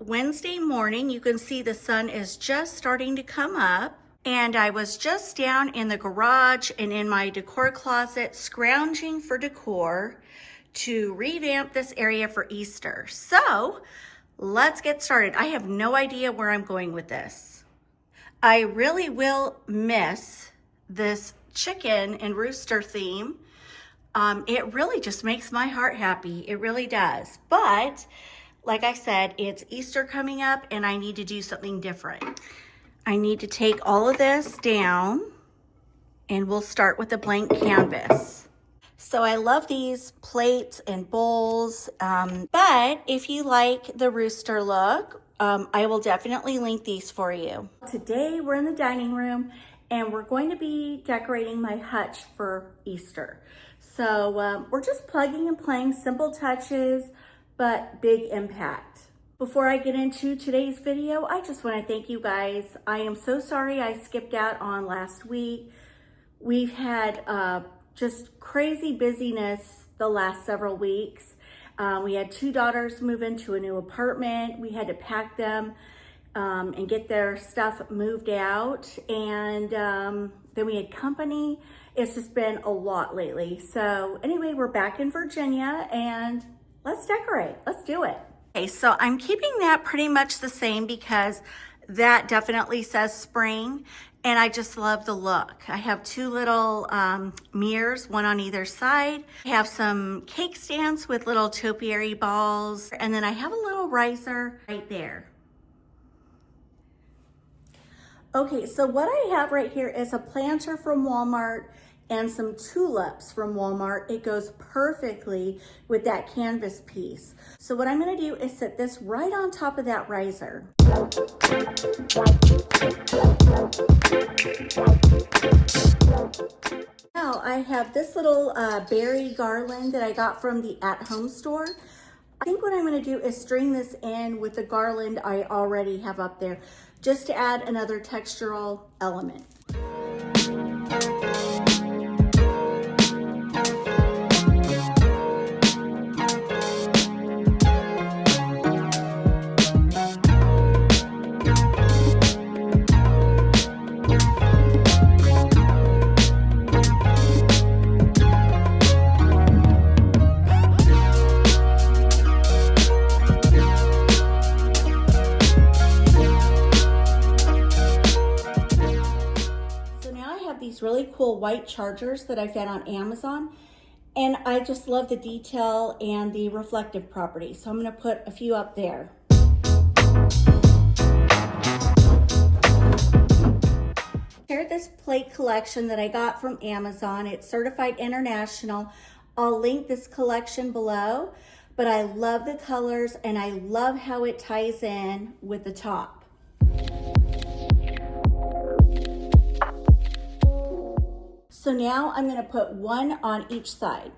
Wednesday morning. You can see the sun is just starting to come up. And I was just down in the garage and in my decor closet scrounging for decor to revamp this area for Easter. So let's get started. I have no idea where I'm going with this. I really will miss this chicken and rooster theme. It really just makes my heart happy. It really does. But like I said, it's Easter coming up and I need to do something different. I need to take all of this down and we'll start with a blank canvas. So I love these plates and bowls, but if you like the rooster look, I will definitely link these for you. Today we're in the dining room and we're going to be decorating my hutch for Easter. So we're just plugging and playing, simple touches, but big impact. Before I get into today's video, I just want to thank you guys. I am so sorry I skipped out on last week. We've had just crazy busyness the last several weeks. We had 2 daughters move into a new apartment. We had to pack them and get their stuff moved out. And then we had company. It's just been a lot lately. So anyway, we're back in Virginia and let's decorate. Let's do it. Okay, so I'm keeping that pretty much the same because that definitely says spring and I just love the look. I have 2 little mirrors, one on either side. I have some cake stands with little topiary balls and then I have a little riser right there. Okay, so what I have right here is a planter from Walmart and some tulips from Walmart. It goes perfectly with that canvas piece. So what I'm gonna do is set this right on top of that riser. Now I have this little berry garland that I got from the at-home store. I think what I'm gonna do is string this in with the garland I already have up there, just to add another textural element. Really cool white chargers that I found on Amazon, and I just love the detail and the reflective property, so I'm going to put a few up there. Here's this plate collection that I got from Amazon. It's certified international. I'll link this collection below, but I love the colors and I love how it ties in with the top. So now I'm going to put one on each side.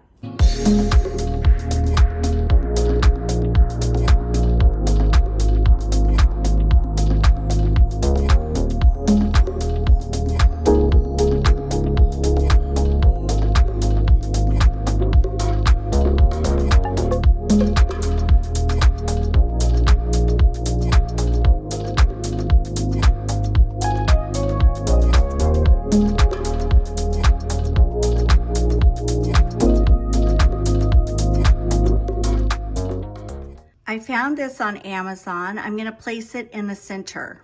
I found this on Amazon. I'm going to place it in the center.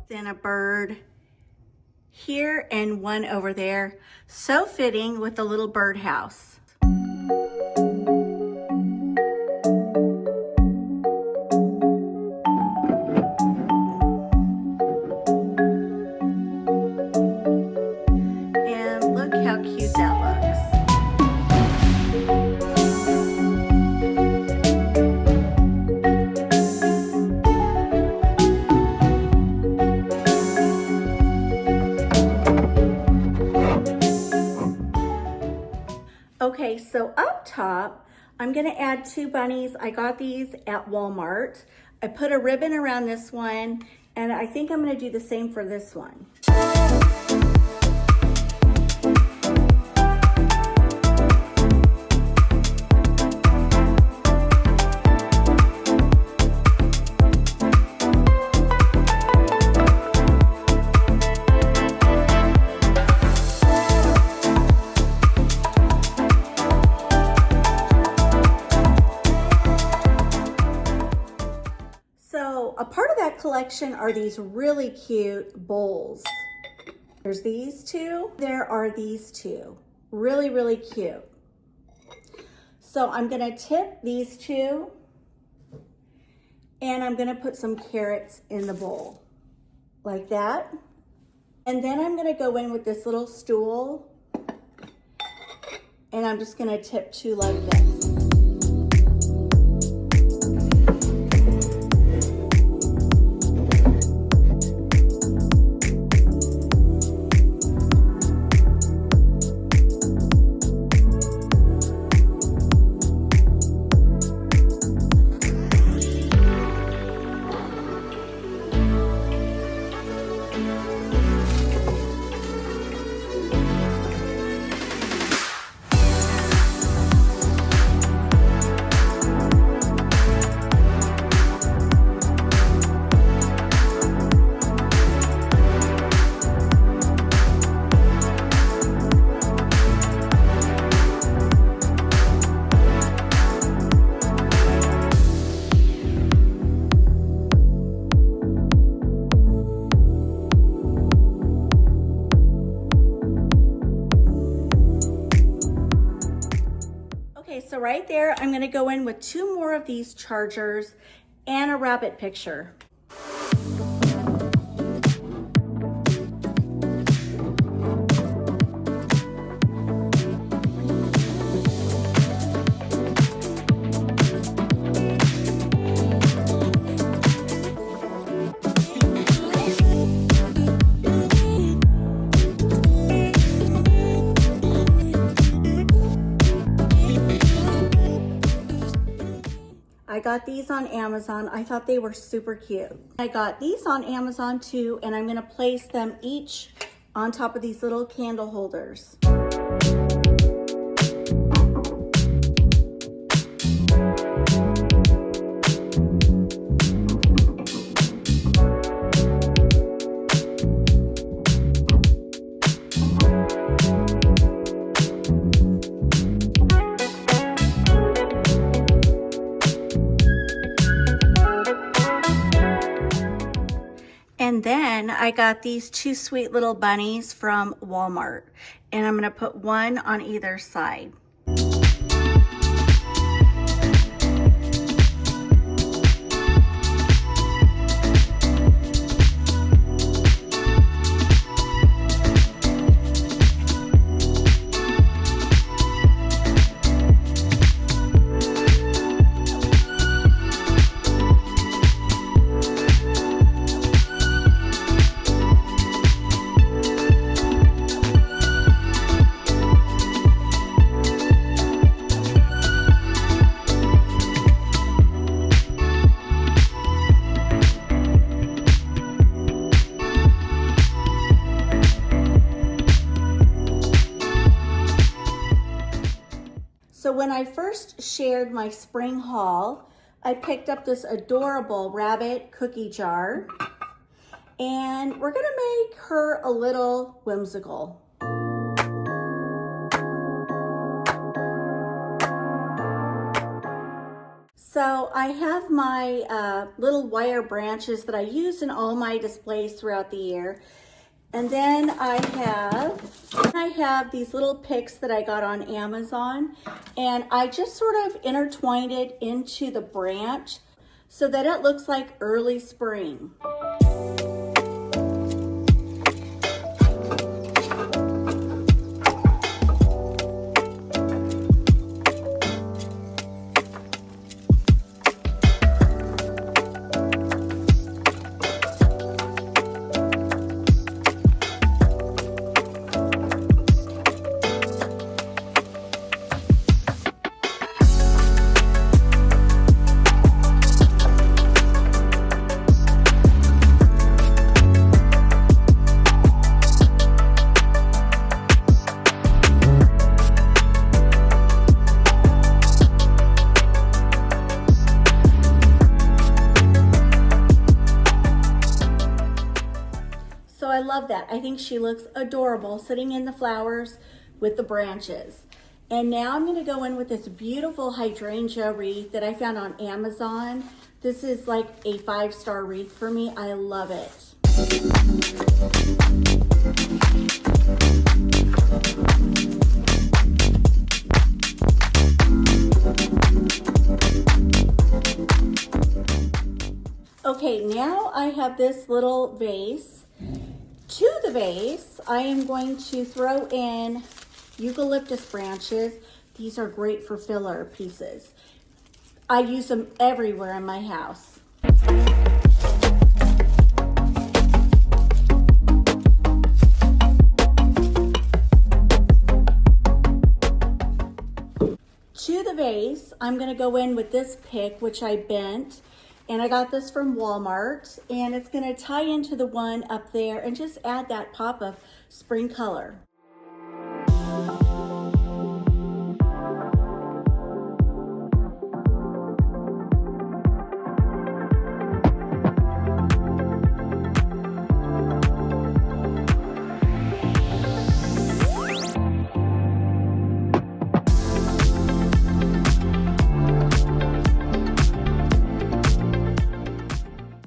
Then a bird here and one over there. So fitting with the little birdhouse. Okay, so up top, I'm gonna add 2 bunnies. I got these at Walmart. I put a ribbon around this one, and I think I'm gonna do the same for this one. a part of that collection are these really cute bowls. There's these two. There are these two. Really, really cute. So I'm gonna tip these two and I'm gonna put some carrots in the bowl like that. And then I'm gonna go in with this little stool and I'm just gonna tip two like this. So right there, I'm gonna go in with two more of these chargers and a rabbit picture. I got these on Amazon. I thought they were super cute. I got these on Amazon too, and I'm gonna place them each on top of these little candle holders. And then I got these two sweet little bunnies from Walmart, and I'm gonna put one on either side. So when I first shared my spring haul, I picked up this adorable rabbit cookie jar, and we're gonna make her a little whimsical. So I have my little wire branches that I use in all my displays throughout the year. And then I have these little picks that I got on Amazon, and I just sort of intertwined it into the branch so that it looks like early spring. I love that. I think she looks adorable sitting in the flowers with the branches. And now I'm going to go in with this beautiful hydrangea wreath that I found on Amazon. This is like a 5-star wreath for me. I love it. Okay, now I have this little vase. To the vase, I am going to throw in eucalyptus branches. These are great for filler pieces. I use them everywhere in my house. To the vase, I'm going to go in with this pick, which I bent. And I got this from Walmart, and it's going to tie into the one up there and just add that pop of spring color.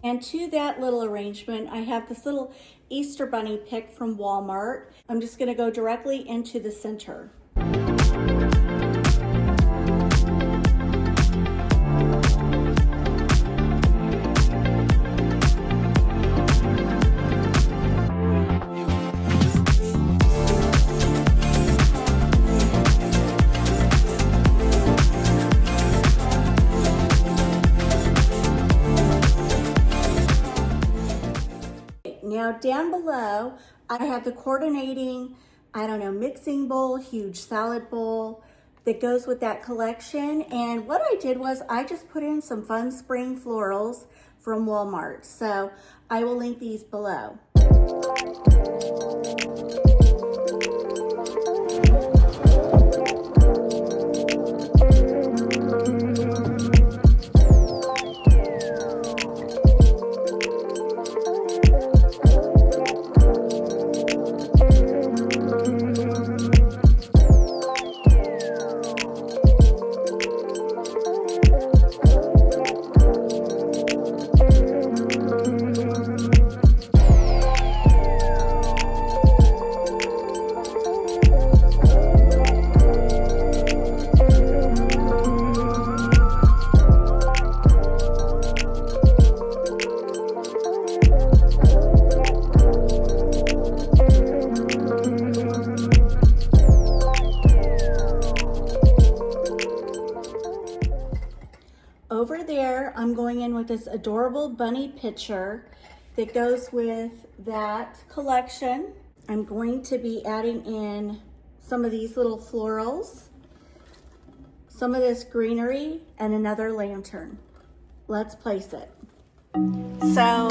And to that little arrangement, I have this little Easter bunny pick from Walmart. I'm just going to go directly into the center. Now down below, I have the coordinating, mixing bowl, huge salad bowl that goes with that collection. And what I did was I just put in some fun spring florals from Walmart. So I will link these below. Over there, I'm going in with this adorable bunny picture that goes with that collection. I'm going to be adding in some of these little florals, some of this greenery, and another lantern. Let's place it. So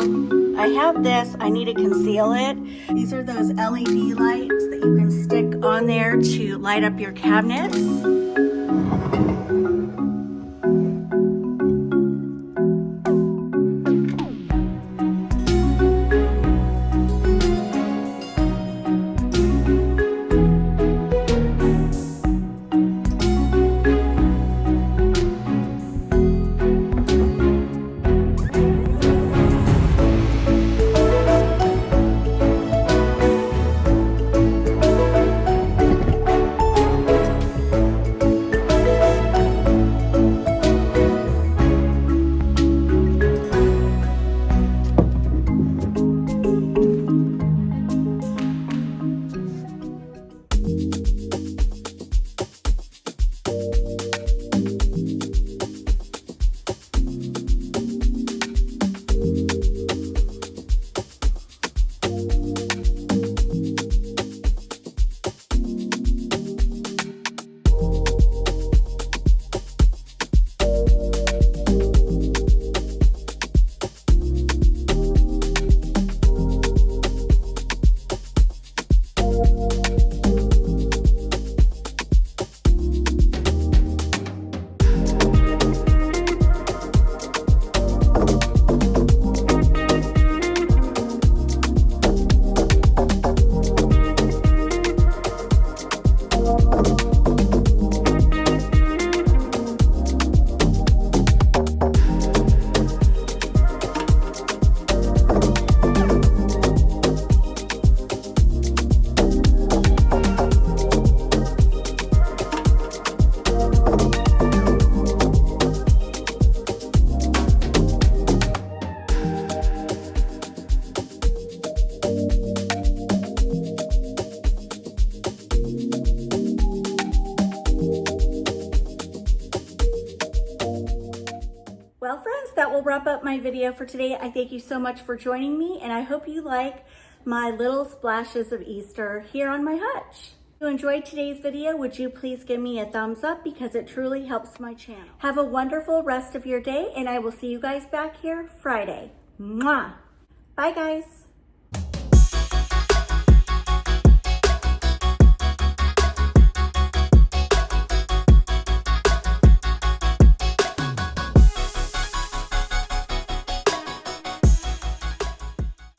I have this, I need to conceal it. These are those LED lights that you can stick on there to light up your cabinets. wrap up my video for today. I thank you so much for joining me, and I hope you like my little splashes of Easter here on my hutch. If you enjoyed today's video, would you please give me a thumbs up because it truly helps my channel. Have a wonderful rest of your day, and I will see you guys back here Friday. Mwah! Bye, guys.